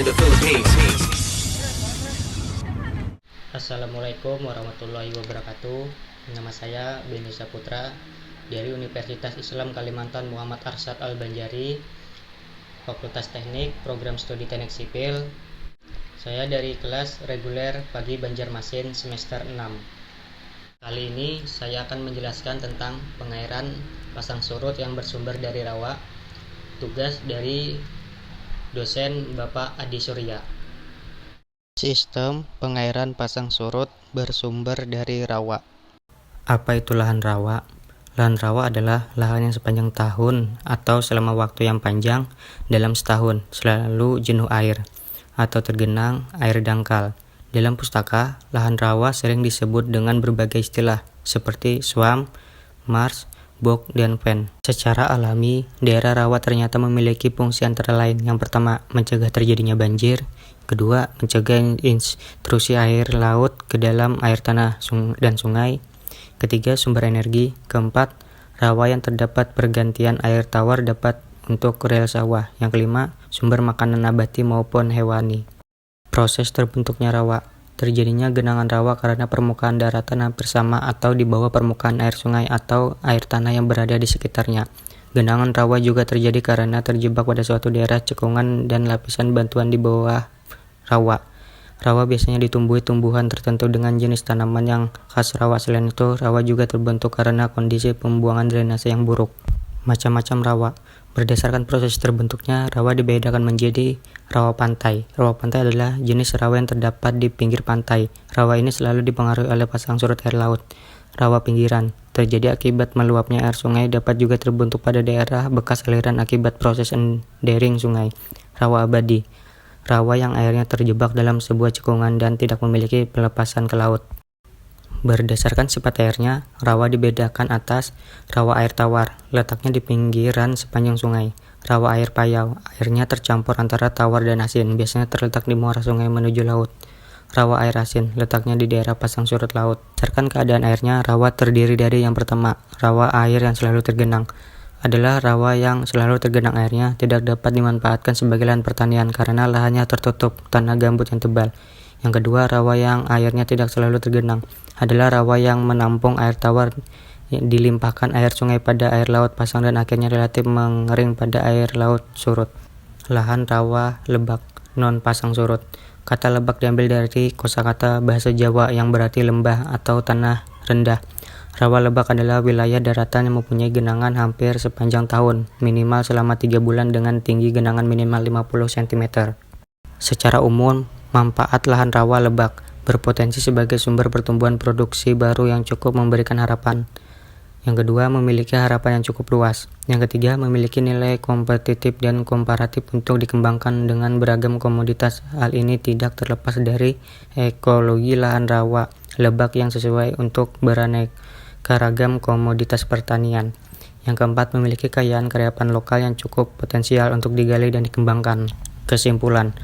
to the Philippines. Assalamualaikum warahmatullahi wabarakatuh. Nama saya Beni Saputra dari Universitas Islam Kalimantan Muhammad Arsyad Al-Banjari, Fakultas Teknik, Program Studi Teknik Sipil. Saya dari kelas reguler pagi Banjarmasin semester 6. Kali ini saya akan menjelaskan tentang pengairan pasang surut yang bersumber dari rawa. Tugas dari dosen Bapak Adi Surya. Sistem pengairan pasang surut bersumber dari rawa. Apa itu lahan rawa? Lahan rawa adalah lahan yang sepanjang tahun atau selama waktu yang panjang dalam setahun selalu jenuh air atau tergenang air dangkal. Dalam pustaka, lahan rawa sering disebut dengan berbagai istilah seperti swamp, marsh, bog, dan fen. Secara alami, daerah rawa ternyata memiliki fungsi antara lain. Yang pertama, mencegah terjadinya banjir. Kedua, mencegah intrusi air laut ke dalam air tanah dan sungai. Ketiga, sumber energi. Keempat, rawa yang terdapat pergantian air tawar dapat untuk rel sawah. Yang kelima, sumber makanan nabati maupun hewani. Proses terbentuknya rawa. Terjadinya genangan rawa karena permukaan daratan hampir sama atau di bawah permukaan air sungai atau air tanah yang berada di sekitarnya. Genangan rawa juga terjadi karena terjebak pada suatu daerah cekungan dan lapisan batuan di bawah rawa. Rawa biasanya ditumbuhi tumbuhan tertentu dengan jenis tanaman yang khas rawa. Selain itu, rawa juga terbentuk karena kondisi pembuangan drainase yang buruk. Macam-macam rawa. Berdasarkan proses terbentuknya, rawa dibedakan menjadi rawa pantai. Rawa pantai adalah jenis rawa yang terdapat di pinggir pantai. Rawa ini selalu dipengaruhi oleh pasang surut air laut. Rawa pinggiran terjadi akibat meluapnya air sungai, dapat juga terbentuk pada daerah bekas aliran akibat proses endering sungai. Rawa abadi, rawa yang airnya terjebak dalam sebuah cekungan dan tidak memiliki pelepasan ke laut. Berdasarkan sifat airnya, rawa dibedakan atas rawa air tawar, letaknya di pinggiran sepanjang sungai. Rawa air payau, airnya tercampur antara tawar dan asin, biasanya terletak di muara sungai menuju laut. Rawa air asin, letaknya di daerah pasang surut laut. Berdasarkan keadaan airnya, rawa terdiri dari yang pertama, rawa air yang selalu tergenang. Adalah rawa yang selalu tergenang airnya tidak dapat dimanfaatkan sebagai lahan pertanian karena lahannya tertutup tanah gambut yang tebal. Yang kedua, rawa yang airnya tidak selalu tergenang adalah rawa yang menampung air tawar, dilimpahkan air sungai pada air laut pasang dan akhirnya relatif mengering pada air laut surut. Lahan rawa lebak non pasang surut. Kata lebak diambil dari kosakata bahasa Jawa yang berarti lembah atau tanah rendah. Rawa lebak adalah wilayah daratan yang mempunyai genangan hampir sepanjang tahun, minimal selama 3 bulan dengan tinggi genangan minimal 50 cm. Secara umum, manfaat lahan rawa lebak berpotensi sebagai sumber pertumbuhan produksi baru yang cukup memberikan harapan. Yang kedua, memiliki harapan yang cukup luas. Yang ketiga, memiliki nilai kompetitif dan komparatif untuk dikembangkan dengan beragam komoditas. Hal ini tidak terlepas dari ekologi lahan rawa lebak yang sesuai untuk beraneka ragam komoditas pertanian. Yang keempat, memiliki kekayaan karyawan lokal yang cukup potensial untuk digali dan dikembangkan. Kesimpulan,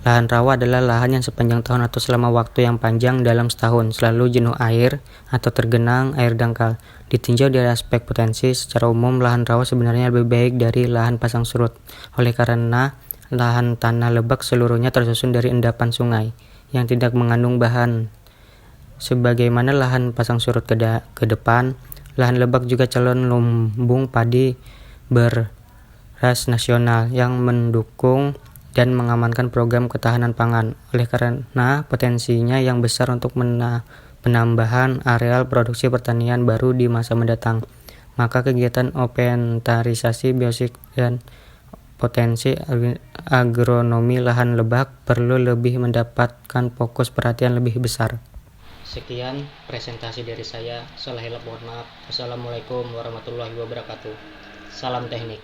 lahan rawa adalah lahan yang sepanjang tahun atau selama waktu yang panjang dalam setahun selalu jenuh air atau tergenang air dangkal. Ditinjau dari aspek potensi, secara umum lahan rawa sebenarnya lebih baik dari lahan pasang surut. Oleh karena lahan tanah lebak seluruhnya tersusun dari endapan sungai yang tidak mengandung bahan. Sebagaimana lahan pasang surut ke depan, lahan lebak juga calon lumbung padi beras nasional yang mendukung dan mengamankan program ketahanan pangan. Oleh karena potensinya yang besar untuk penambahan areal produksi pertanian baru di masa mendatang, maka kegiatan inventarisasi biosik dan potensi agronomi lahan lebak perlu lebih mendapatkan fokus perhatian lebih besar. Sekian presentasi dari saya. Salah hilap mohon maaf. Wassalamualaikum warahmatullahi wabarakatuh. Salam teknik.